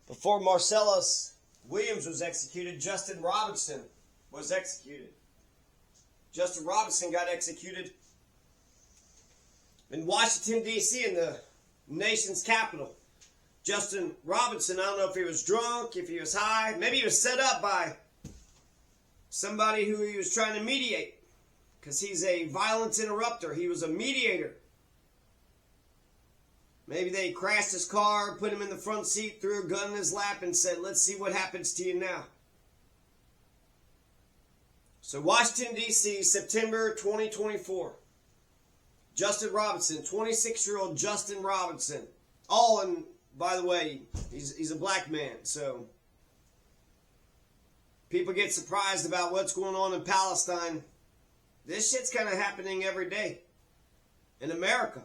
Before Marcellus Williams was executed, Justin Robinson was executed. Justin Robinson got executed in Washington, D.C., in the nation's capital. Justin Robinson, I don't know if he was drunk, if he was high. Maybe he was set up by somebody who he was trying to mediate, because he's a violence interrupter. He was a mediator. Maybe they crashed his car, put him in the front seat, threw a gun in his lap, and said, let's see what happens to you now. So Washington, D.C., September 2024. Justin Robinson, 26-year-old Justin Robinson. And by the way, he's a black man, so people get surprised about what's going on in Palestine. This shit's kind of happening every day in America.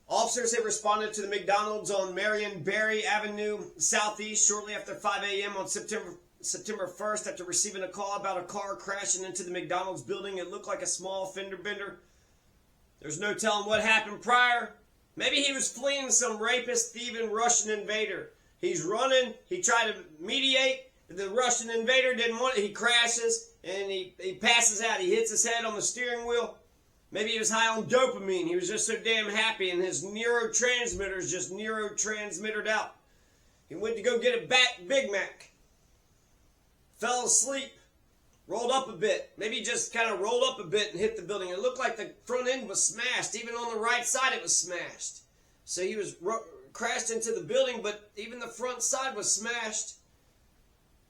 Officers have responded to the McDonald's on Marion Barry Avenue Southeast shortly after 5 a.m. on September 1st after receiving a call about a car crashing into the McDonald's building. It looked like a small fender bender. There's no telling what happened prior. Maybe he was fleeing some rapist, thieving Russian invader. He's running. He tried to mediate. The Russian invader didn't want it. He crashes and he passes out. He hits his head on the steering wheel. Maybe he was high on dopamine. He was just so damn happy, and his neurotransmitters just neurotransmitted out. He went to go get a Big Mac. Fell asleep. Rolled up a bit. Maybe he just kind of rolled up a bit and hit the building. It looked like the front end was smashed. Even on the right side, it was smashed. So he was crashed into the building, but even the front side was smashed.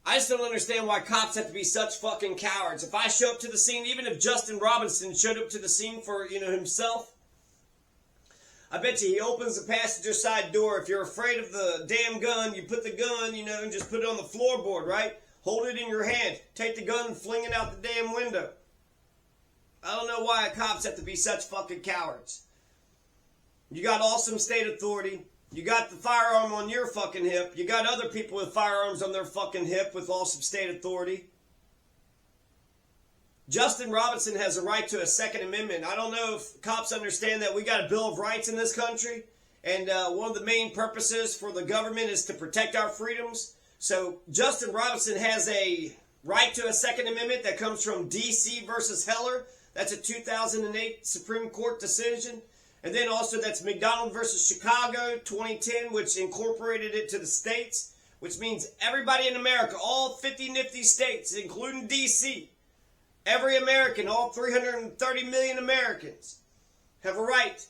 I just don't understand why cops have to be such fucking cowards. If I show up to the scene, even if Justin Robinson showed up to the scene for, himself, I bet you he opens the passenger side door. If you're afraid of the damn gun, you put the gun, and just put it on the floorboard, right? Hold it in your hand. Take the gun and fling it out the damn window. I don't know why cops have to be such fucking cowards. You got awesome state authority. You got the firearm on your fucking hip. You got other people with firearms on their fucking hip with awesome state authority. Justin Robinson has a right to a Second Amendment. I don't know if cops understand that we got a Bill of Rights in this country. And one of the main purposes for the government is to protect our freedoms. So Justin Robinson has a right to a Second Amendment that comes from D.C. versus Heller. That's a 2008 Supreme Court decision. And then also that's McDonald versus Chicago, 2010, which incorporated it to the states, which means everybody in America, all 50 nifty states, including D.C., every American, all 330 million Americans, have a right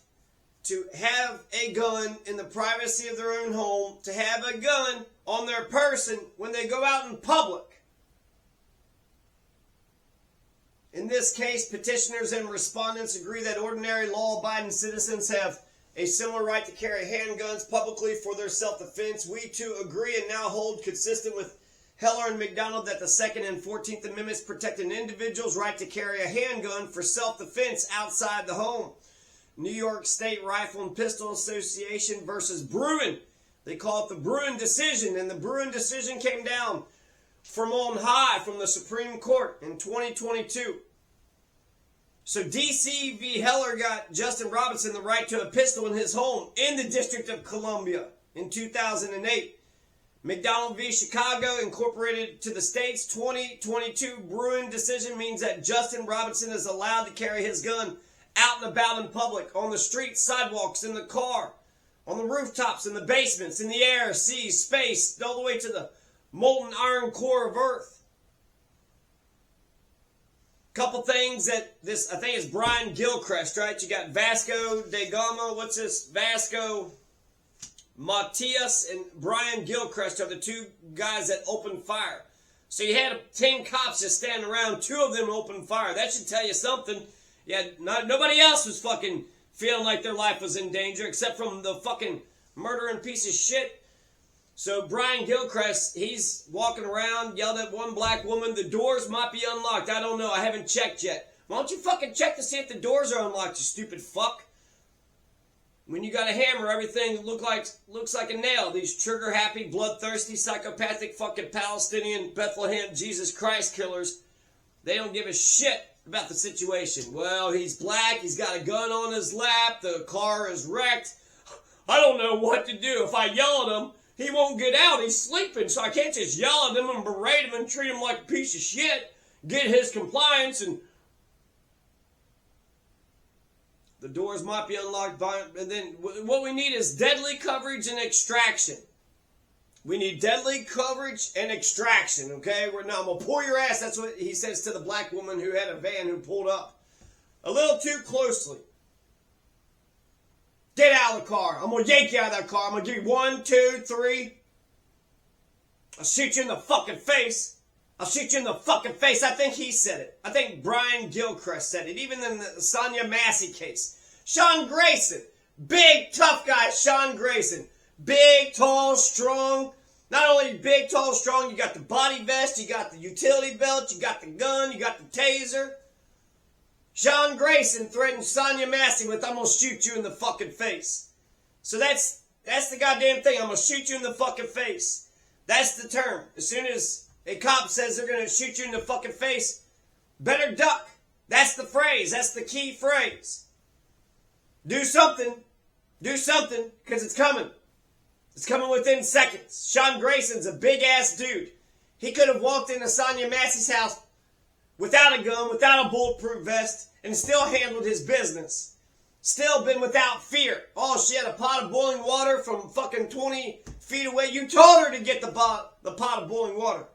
to have a gun in the privacy of their own home, to have a gun on their person when they go out in public. In this case, petitioners and respondents agree that ordinary law-abiding citizens have a similar right to carry handguns publicly for their self-defense. We too agree and now hold, consistent with Heller and McDonald, that the Second and 14th Amendments protect an individual's right to carry a handgun for self-defense outside the home. New York State Rifle and Pistol Association versus Bruin. They call it the Bruin decision, and the Bruin decision came down from on high from the Supreme Court in 2022. So D.C. v. Heller got Justin Robinson the right to a pistol in his home in the District of Columbia in 2008. McDonald v. Chicago incorporated to the states. 2022 Bruin decision means that Justin Robinson is allowed to carry his gun out and about in public, on the streets, sidewalks, in the car, on the rooftops, in the basements, in the air, seas, space, all the way to the molten iron core of Earth. Couple things that this, I think it's Brian Gilcrest, right? You got Vasco da Gama, what's this? Vasco Matias and Brian Gilcrest are the two guys that opened fire. So you had 10 cops just standing around, 2 of them opened fire. That should tell you something. Yeah, nobody else was fucking feeling like their life was in danger except from the fucking murdering piece of shit. So Brian Gilcrest, he's walking around, yelled at one black woman, the doors might be unlocked. I don't know, I haven't checked yet. Why don't you fucking check to see if the doors are unlocked, you stupid fuck? When you got a hammer, everything looks like a nail. These trigger-happy, bloodthirsty, psychopathic fucking Palestinian Bethlehem Jesus Christ killers, they don't give a shit about the situation. Well, he's black, he's got a gun on his lap, the car is wrecked. I don't know what to do. If I yell at him, He won't get out. He's sleeping, so I can't just yell at him and berate him and treat him like a piece of shit. Get his compliance, and the doors might be unlocked by, and then what we need is deadly coverage and extraction. We need deadly coverage and extraction, okay? I'm going to pull your ass. That's what he says to the black woman who had a van who pulled up a little too closely. Get out of the car. I'm going to yank you out of that car. I'm going to give you 1, 2, 3. I'll shoot you in the fucking face. I'll shoot you in the fucking face. I think he said it. I think Brian Gilcrest said it. Even in the Sonia Massey case. Sean Grayson. Big, tough guy, Sean Grayson. Big, tall, strong. Not only big, tall, strong, you got the body vest, you got the utility belt, you got the gun, you got the taser. Sean Grayson threatened Sonia Massey with, I'm going to shoot you in the fucking face. So that's the goddamn thing. I'm going to shoot you in the fucking face. That's the term. As soon as a cop says they're going to shoot you in the fucking face, better duck. That's the phrase. That's the key phrase. Do something. Do something, because it's coming. It's coming within seconds. Sean Grayson's a big-ass dude. He could have walked into Sonia Massey's house without a gun, without a bulletproof vest, and still handled his business. Still been without fear. Oh, she had a pot of boiling water from fucking 20 feet away. You told her to get the pot of boiling water.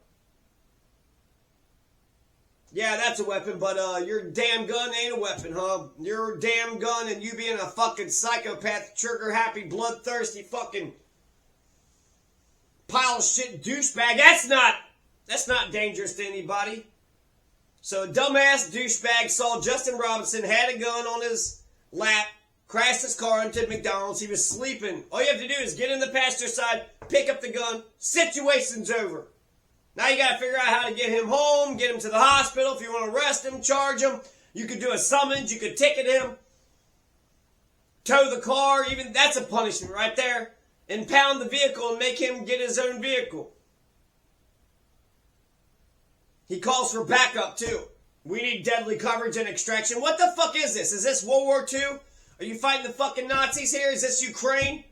Yeah, that's a weapon, but your damn gun ain't a weapon, huh? Your damn gun and you being a fucking psychopath, trigger-happy, bloodthirsty fucking pile of shit douchebag. That's not dangerous to anybody. So a dumbass douchebag saw Justin Robinson had a gun on his lap, crashed his car into McDonald's. He was sleeping. All you have to do is get in the passenger side, pick up the gun. Situation's over. Now you got to figure out how to get him home, get him to the hospital. If you want to arrest him, charge him. You could do a summons. You could ticket him. Tow the car. Even that's a punishment right there. Impound the vehicle and make him get his own vehicle. He calls for backup too. We need deadly coverage and extraction. What the fuck is this? Is this World War II? Are you fighting the fucking Nazis here? Is this Ukraine?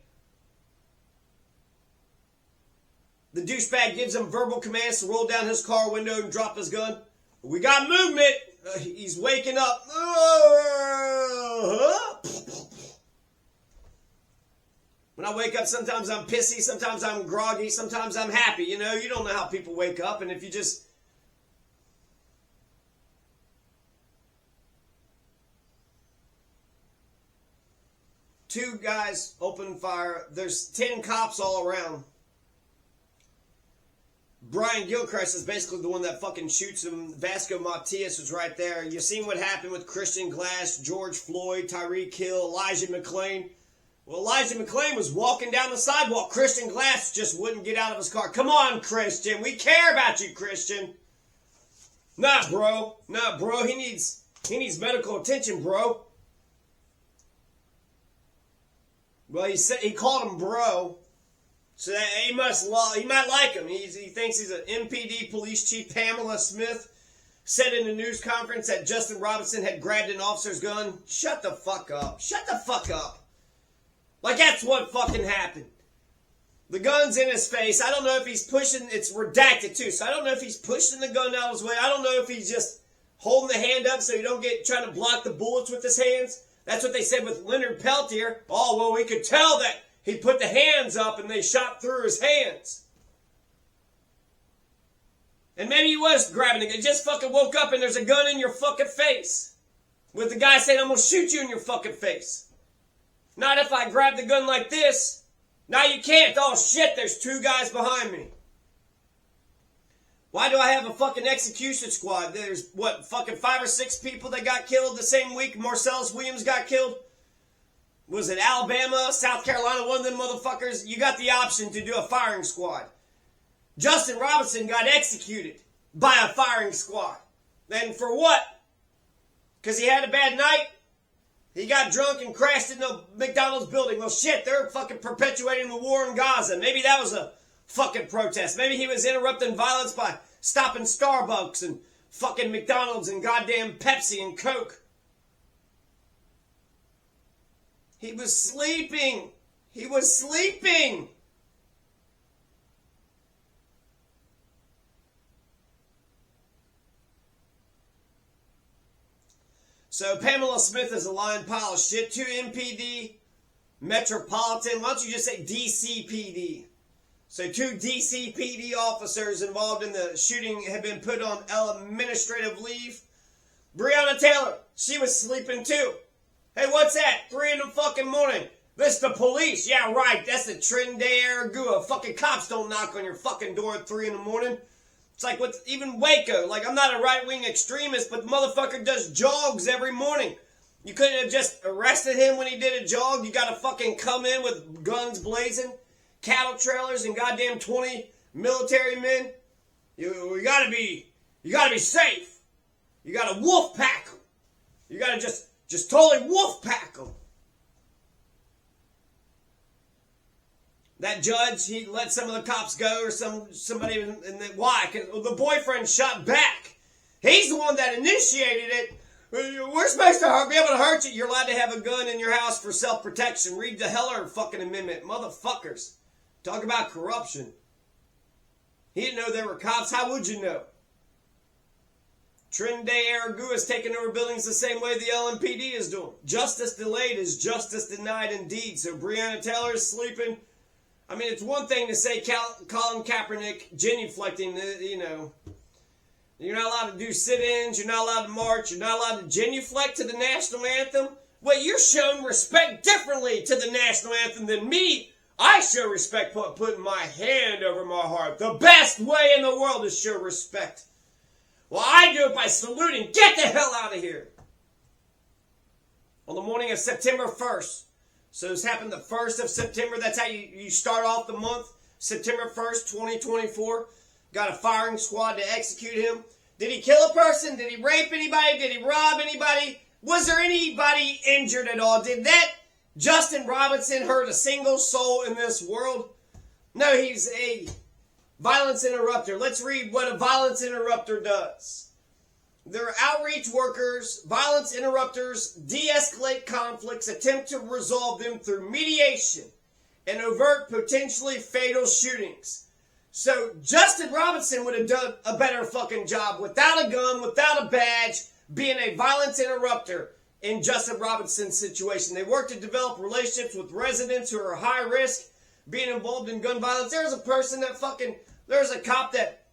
The douchebag gives him verbal commands to roll down his car window and drop his gun. We got movement. He's waking up. When I wake up, sometimes I'm pissy, sometimes I'm groggy, sometimes I'm happy. You know, you don't know how people wake up. And if you just... Two guys open fire. There's 10 cops all around. Brian Gilcrest is basically the one that fucking shoots him. Vasco Matias was right there. You seen what happened with Christian Glass, George Floyd, Tyreek Hill, Elijah McClain. Well, Elijah McClain was walking down the sidewalk. Christian Glass just wouldn't get out of his car. Come on, Christian. We care about you, Christian. Nah, bro. Nah, bro. He needs medical attention, bro. Well, he called him bro. So that he might like him. He thinks he's an MPD police chief. Pamela Smith said in a news conference that Justin Robinson had grabbed an officer's gun. Shut the fuck up. Shut the fuck up. Like that's what fucking happened. The gun's in his face. I don't know if he's pushing. It's redacted too. So I don't know if he's pushing the gun out of his way. I don't know if he's just holding the hand up so you don't get trying to block the bullets with his hands. That's what they said with Leonard Peltier. Oh, well, we could tell that he put the hands up and they shot through his hands. And maybe he was grabbing the gun. Just fucking woke up and there's a gun in your fucking face. With the guy saying, I'm going to shoot you in your fucking face. Not if I grab the gun like this. Now you can't. Oh shit, there's two guys behind me. Why do I have a fucking execution squad? There's, fucking 5 or 6 people that got killed the same week Marcellus Williams got killed? Was it Alabama, South Carolina, one of them motherfuckers? You got the option to do a firing squad. Justin Robinson got executed by a firing squad. And for what? Because he had a bad night? He got drunk and crashed into a McDonald's building. Well, shit, they're fucking perpetuating the war in Gaza. Maybe that was a fucking protest. Maybe he was interrupting violence by stopping Starbucks and fucking McDonald's and goddamn Pepsi and Coke. He was sleeping. He was sleeping. So Pamela Smith is a lying pile of shit. 2 MPD, Metropolitan. Why don't you just say DCPD? So 2 DCPD officers involved in the shooting have been put on administrative leave. Breonna Taylor, she was sleeping too. Hey, what's that? 3 in the fucking morning. This the police. Yeah, right. That's the Trinidad Aragua. Fucking cops don't knock on your fucking door at 3 in the morning. It's like what's even Waco. Like, I'm not a right-wing extremist, but the motherfucker does jogs every morning. You couldn't have just arrested him when he did a jog. You gotta fucking come in with guns blazing, cattle trailers, and goddamn 20 military men. You gotta be safe. You gotta wolf pack them. You gotta just totally wolf pack them. That judge, he let some of the cops go, or somebody, and why? Because the boyfriend shot back. He's the one that initiated it. We're supposed to be able to hurt you. You're allowed to have a gun in your house for self-protection. Read the Heller fucking amendment. Motherfuckers. Talk about corruption. He didn't know there were cops. How would you know? Trinidad Aragua is taking over buildings the same way the LMPD is doing. Justice delayed is justice denied indeed. So Breonna Taylor is sleeping. I mean, it's one thing to say Colin Kaepernick genuflecting, you know. You're not allowed to do sit-ins. You're not allowed to march. You're not allowed to genuflect to the national anthem. Well, you're showing respect differently to the national anthem than me. I show respect putting my hand over my heart. The best way in the world to show respect. Well, I do it by saluting. Get the hell out of here. On the morning of September 1st. So this happened the 1st of September. That's how you start off the month. September 1st, 2024. Got a firing squad to execute him. Did he kill a person? Did he rape anybody? Did he rob anybody? Was there anybody injured at all? Did that Justin Robinson hurt a single soul in this world? No, he's a violence interrupter. Let's read what a violence interrupter does. They're outreach workers, violence interrupters, de-escalate conflicts, attempt to resolve them through mediation, and avert potentially fatal shootings. So Justin Robinson would have done a better fucking job without a gun, without a badge, being a violence interrupter in Justin Robinson's situation. They work to develop relationships with residents who are high risk, being involved in gun violence. There's a cop that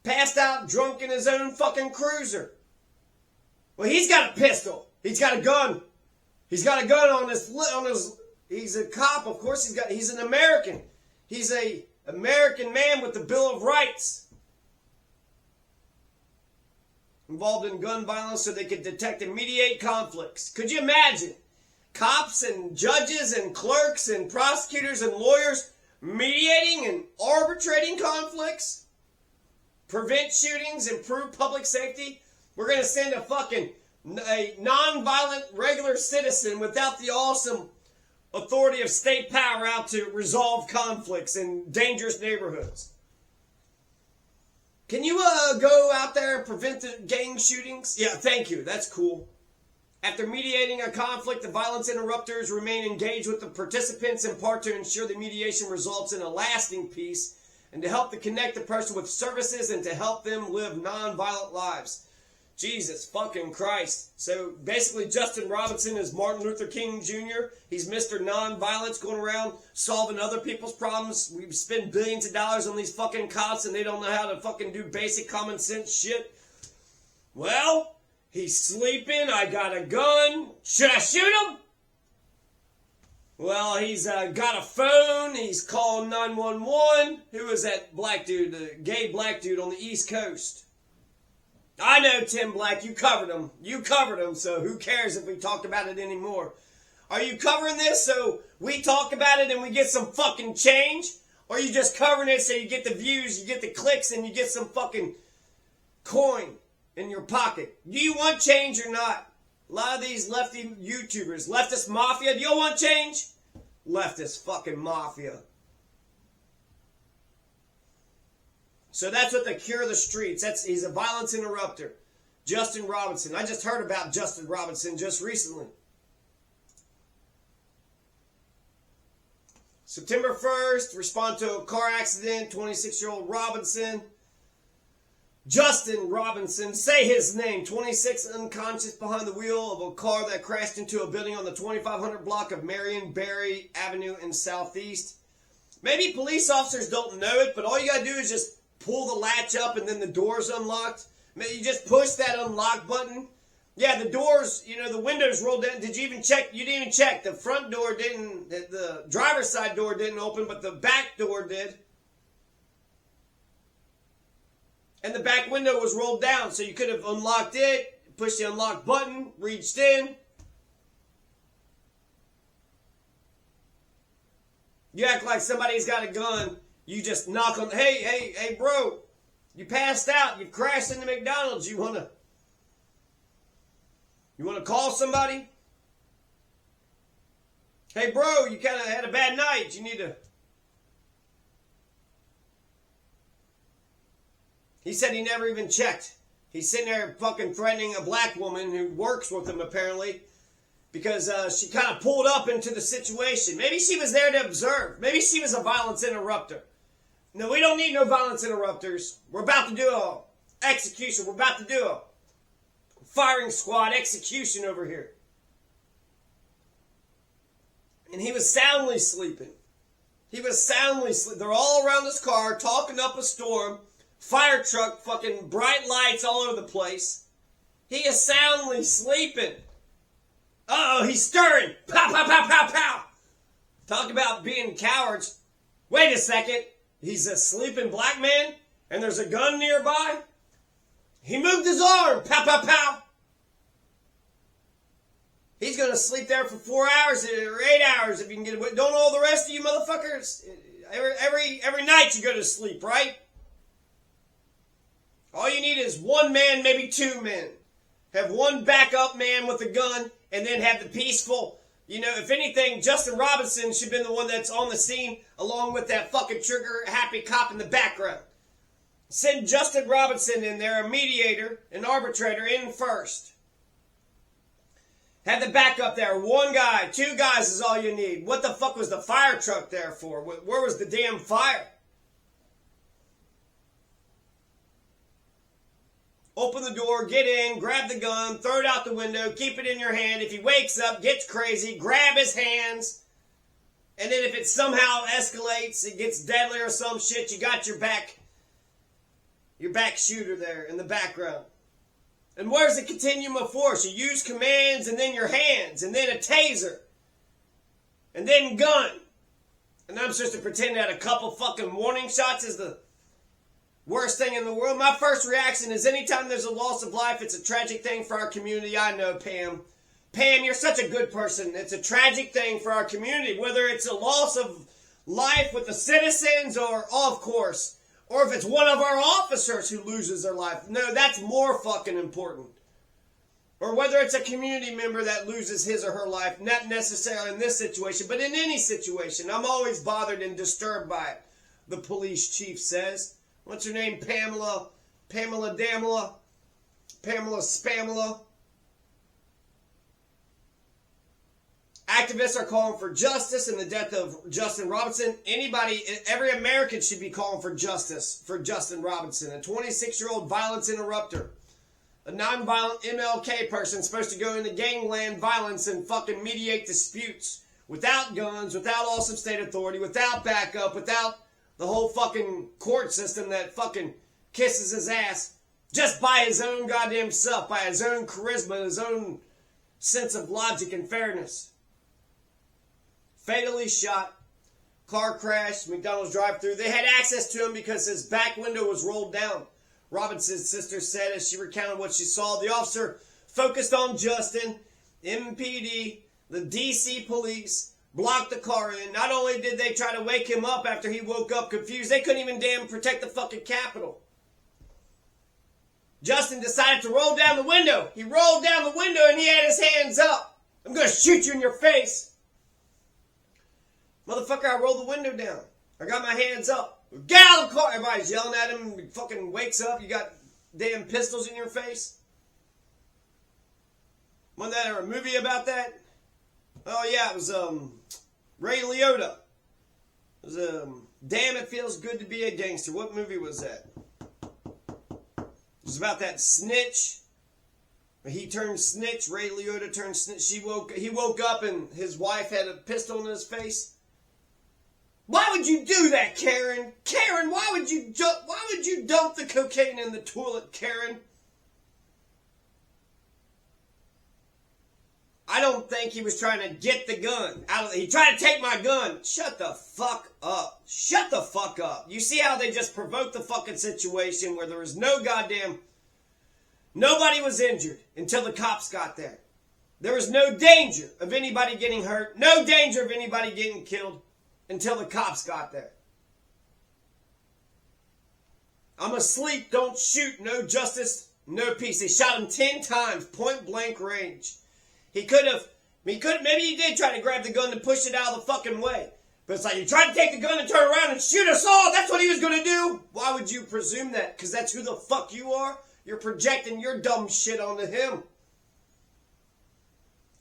passed out drunk in his own fucking cruiser. Well, he's got a pistol. He's got a gun. He's got a gun on his, he's a cop, of course he's an American. He's a American man with the Bill of Rights. Involved in gun violence so they could detect and mediate conflicts. Could you imagine? Cops and judges and clerks and prosecutors and lawyers mediating and arbitrating conflicts? Prevent shootings, improve public safety? We're going to send a non-violent regular citizen without the awesome authority of state power out to resolve conflicts in dangerous neighborhoods. Can you go out there and prevent the gang shootings? Yeah, thank you. That's cool. After mediating a conflict, the violence interrupters remain engaged with the participants in part to ensure the mediation results in a lasting peace and to help to connect the person with services and to help them live non-violent lives. Jesus fucking Christ. So basically Justin Robinson is Martin Luther King Jr. He's Mr. Non-Violence going around solving other people's problems. We spend billions of dollars on these fucking cops and they don't know how to fucking do basic common sense shit. Well, he's sleeping. I got a gun. Should I shoot him? Well, he's got a phone. He's calling 911. Who is that black dude, the gay black dude on the East Coast? I know, Tim Black, you covered him. You covered him, so who cares if we talk about it anymore? Are you covering this so we talk about it and we get some fucking change? Or are you just covering it so you get the views, you get the clicks, and you get some fucking coin in your pocket? Do you want change or not? A lot of these lefty YouTubers, leftist mafia, do you want change? Leftist fucking mafia. So that's what the Cure the Streets. He's a violence interrupter. Justin Robinson. I just heard about Justin Robinson just recently. September 1st, respond to a car accident. 26-year-old Robinson Justin Robinson, say his name, 26, unconscious behind the wheel of a car that crashed into a building on the 2500 block of Marion Barry Avenue in Southeast. Maybe police officers don't know it, but all you gotta do is just pull the latch up and then the door's unlocked. You just push that unlock button. Yeah, the doors, the windows rolled down. Did you even check? You didn't even check. The front door didn't, the driver's side door didn't open, but the back door did. And the back window was rolled down, so you could have unlocked it, pushed the unlock button, reached in. You act like somebody's got a gun. You just knock on, hey, bro, you passed out. You crashed into McDonald's. You wanna call somebody? Hey, bro, you kind of had a bad night. You need to. He said he never even checked. He's sitting there fucking threatening a black woman who works with him, apparently, because she kind of pulled up into the situation. Maybe she was there to observe. Maybe she was a violence interrupter. No, we don't need no violence interrupters. We're about to do a execution. We're about to do a firing squad execution over here. And he was soundly sleeping. He was soundly sleeping. They're all around this car, talking up a storm. Fire truck, fucking bright lights all over the place. He is soundly sleeping. Uh-oh, he's stirring. Pow, pow, pow, pow, pow. Talk about being cowards. Wait a second. He's a sleeping black man, and there's a gun nearby? He moved his arm. Pow, pow, pow. He's going to sleep there for 4 hours or 8 hours if you can get away. Don't all the rest of you motherfuckers? Every night you go to sleep, right? All you need is one man, maybe two men. Have one backup man with a gun, and then have the peaceful, if anything, Justin Robinson should have been the one that's on the scene, along with that fucking trigger-happy cop in the background. Send Justin Robinson in there, a mediator, an arbitrator, in first. Have the backup there. One guy, two guys is all you need. What the fuck was the fire truck there for? Where was the damn fire? Open the door, get in, grab the gun, throw it out the window, keep it in your hand. If he wakes up, gets crazy, grab his hands. And then if it somehow escalates, it gets deadly or some shit, you got your back shooter there in the background. And where's the continuum of force? You use commands and then your hands and then a taser. And then gun. And I'm supposed to pretend that a couple fucking warning shots is the worst thing in the world. My first reaction is anytime there's a loss of life, it's a tragic thing for our community. I know, Pam. Pam, you're such a good person. It's a tragic thing for our community. Whether it's a loss of life with the citizens or off course. Or if it's one of our officers who loses their life. No, that's more fucking important. Or whether it's a community member that loses his or her life. Not necessarily in this situation, but in any situation. I'm always bothered and disturbed by it, the police chief says. What's her name? Pamela Damela? Pamela Spamela? Activists are calling for justice in the death of Justin Robinson. Every American should be calling for justice for Justin Robinson, a 26-year-old violence interrupter. A non-violent MLK person supposed to go into gangland violence and fucking mediate disputes without guns, without awesome state authority, without backup, without the whole fucking court system that fucking kisses his ass just by his own goddamn self, by his own charisma, his own sense of logic and fairness. Fatally shot, car crash, McDonald's drive-thru. They had access to him because his back window was rolled down. Robinson's sister said as she recounted what she saw. The officer focused on Justin, MPD, the DC police, blocked the car in. Not only did they try to wake him up after he woke up confused, they couldn't even damn protect the fucking Capitol. Justin decided to roll down the window. He rolled down the window and he had his hands up. I'm going to shoot you in your face. Motherfucker, I rolled the window down. I got my hands up. Get out of the car. Everybody's yelling at him. He fucking wakes up. You got damn pistols in your face. Wasn't there a movie about that? Oh yeah, it was Ray Liotta. It was Damn It Feels Good to Be a Gangster. What movie was that? was about that snitch. He turned snitch. Ray Liotta turned snitch. He woke up and his wife had a pistol in his face. Why would you do that, Karen? Karen, why would you dump the cocaine in the toilet, Karen? I don't think he was trying to get the gun. He tried to take my gun. Shut the fuck up. Shut the fuck up. You see how they just provoked the fucking situation where there was nobody was injured until the cops got there. There was no danger of anybody getting hurt. No danger of anybody getting killed until the cops got there. I'm asleep, don't shoot, no justice, no peace. They shot him 10 times, point blank range. Maybe he did try to grab the gun and push it out of the fucking way. But it's like, you tried to take the gun and turn around and shoot us all. That's what he was going to do. Why would you presume that? Because that's who the fuck you are? You're projecting your dumb shit onto him.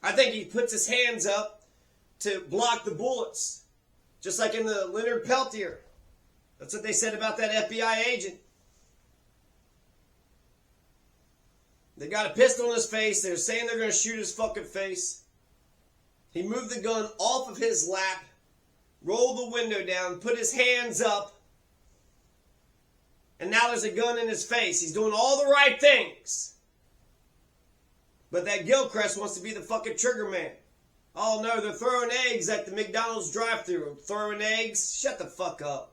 I think he puts his hands up to block the bullets. Just like in the Leonard Peltier. That's what they said about that FBI agent. They got a pistol in his face. They're saying they're going to shoot his fucking face. He moved the gun off of his lap, rolled the window down, put his hands up, and now there's a gun in his face. He's doing all the right things. But that Gilcrest wants to be the fucking trigger man. Oh no, they're throwing eggs at the McDonald's drive-thru. Throwing eggs? Shut the fuck up.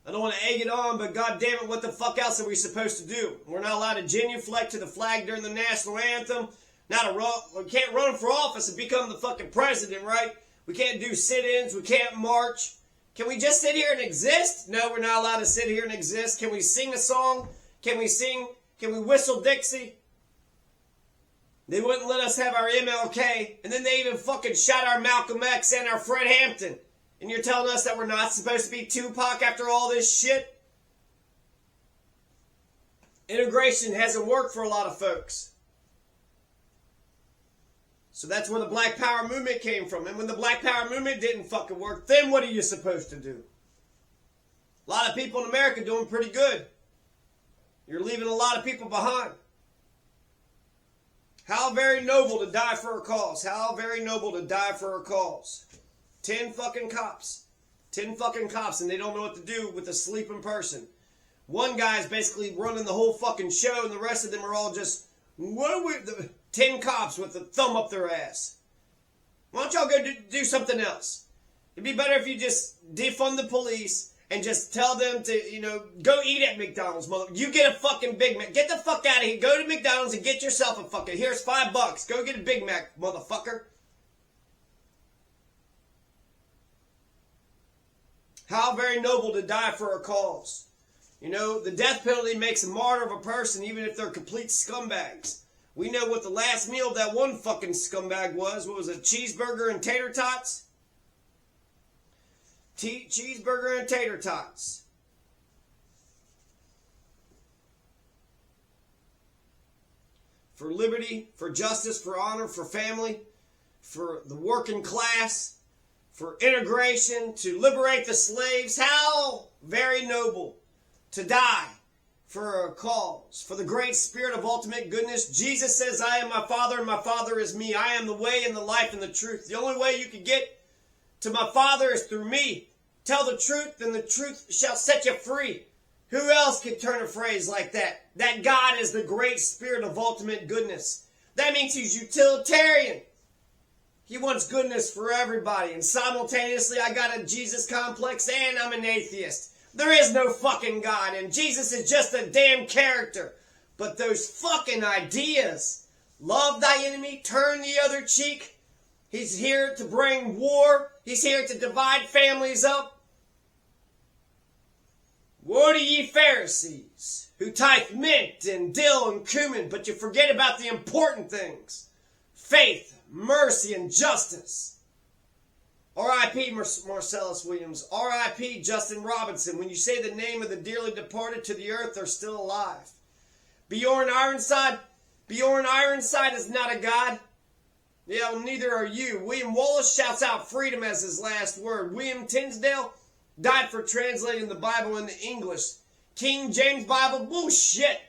I don't want to egg it on, but god damn it, what the fuck else are we supposed to do? We're not allowed to genuflect to the flag during the national anthem. We can't run for office and become the fucking president, right? We can't do sit-ins. We can't march. Can we just sit here and exist? No, we're not allowed to sit here and exist. Can we sing a song? Can we whistle Dixie? They wouldn't let us have our MLK, and then they even fucking shot our Malcolm X and our Fred Hampton. And you're telling us that we're not supposed to be Tupac after all this shit? Integration hasn't worked for a lot of folks. So that's where the Black Power movement came from. And when the Black Power movement didn't fucking work, then what are you supposed to do? A lot of people in America doing pretty good. You're leaving a lot of people behind. How very noble to die for a cause. How very noble to die for a cause. 10 fucking cops. 10 fucking cops, and they don't know what to do with a sleeping person. One guy's basically running the whole fucking show, and the rest of them are all just, 10 cops with a thumb up their ass. Why don't y'all go do something else? It'd be better if you just defund the police and just tell them to, go eat at McDonald's, mother. You get a fucking Big Mac. Get the fuck out of here. Go to McDonald's and get yourself a fucking, here's $5. Go get a Big Mac, motherfucker. How very noble to die for a cause. The death penalty makes a martyr of a person even if they're complete scumbags. We know what the last meal of that one fucking scumbag was. What was it? Cheeseburger and tater tots? Cheeseburger and tater tots. For liberty, for justice, for honor, for family, for the working class, for integration, to liberate the slaves. How very noble to die for a cause, for the great spirit of ultimate goodness. Jesus says, I am my Father and my Father is me. I am the way and the life and the truth. The only way you can get to my Father is through me. Tell the truth and the truth shall set you free. Who else can turn a phrase like that? That God is the great spirit of ultimate goodness. That means he's utilitarian. He wants goodness for everybody. And simultaneously, I got a Jesus complex and I'm an atheist. There is no fucking God, and Jesus is just a damn character. But those fucking ideas, love thy enemy, turn the other cheek. He's here to bring war. He's here to divide families up. Woe to ye Pharisees, who tithe mint and dill and cumin, but you forget about the important things. Faith, mercy, and justice. R.I.P. Marcellus Williams. R.I.P. Justin Robinson. When you say the name of the dearly departed to the earth, they're still alive. Bjorn Ironside. Bjorn Ironside is not a god. Yeah, well, neither are you. William Wallace shouts out freedom as his last word. William Tinsdale died for translating the Bible into English. King James Bible, bullshit.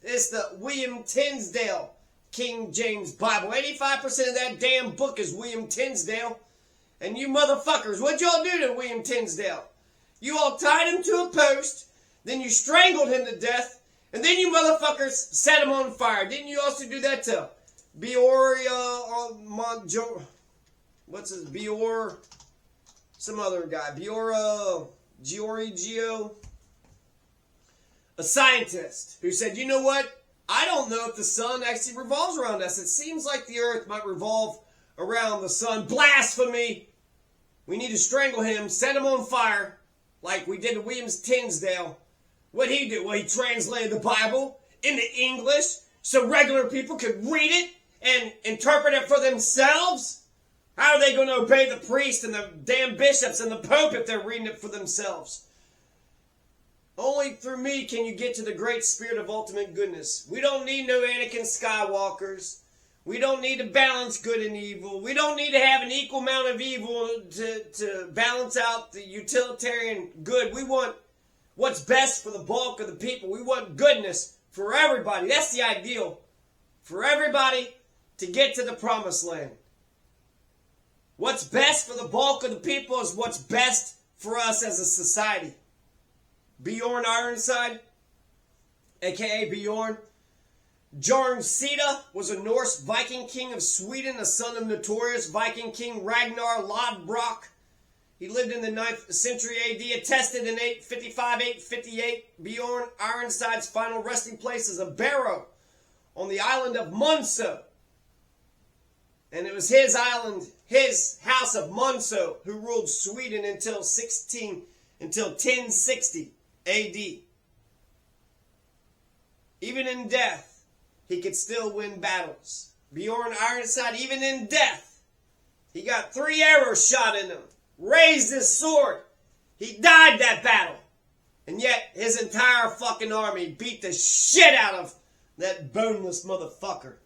It's the William Tinsdale King James Bible. 85% of that damn book is William Tinsdale. And you motherfuckers, what'd y'all do to William Tinsdale? You all tied him to a post, then you strangled him to death, and then you motherfuckers set him on fire. Didn't you also do that to Bjorn, Bjorn, some other guy, Giorgio, a scientist who said, you know what? I don't know if the sun actually revolves around us. It seems like the earth might revolve around the sun. Blasphemy! We need to strangle him, set him on fire, like we did to William Tinsdale. What'd he do? Well, he translated the Bible into English so regular people could read it and interpret it for themselves. How are they going to obey the priest and the damn bishops and the pope if they're reading it for themselves? Only through me can you get to the great spirit of ultimate goodness. We don't need no Anakin Skywalkers. We don't need to balance good and evil. We don't need to have an equal amount of evil to balance out the utilitarian good. We want what's best for the bulk of the people. We want goodness for everybody. That's the ideal. For everybody to get to the promised land. What's best for the bulk of the people is what's best for us as a society. Bjorn Ironside, a.k.a. Bjorn. Jarnsida was a Norse Viking king of Sweden, a son of notorious Viking king Ragnar Lodbrok. He lived in the 9th century AD, attested in 855-858. Bjorn Ironside's final resting place is a barrow on the island of Munso. And it was his island, his house of Munso, who ruled Sweden until 1060 AD. Even in death, he could still win battles. Bjorn Ironside, even in death, he got 3 arrows shot in him. Raised his sword. He died that battle. And yet, his entire fucking army beat the shit out of that boneless motherfucker.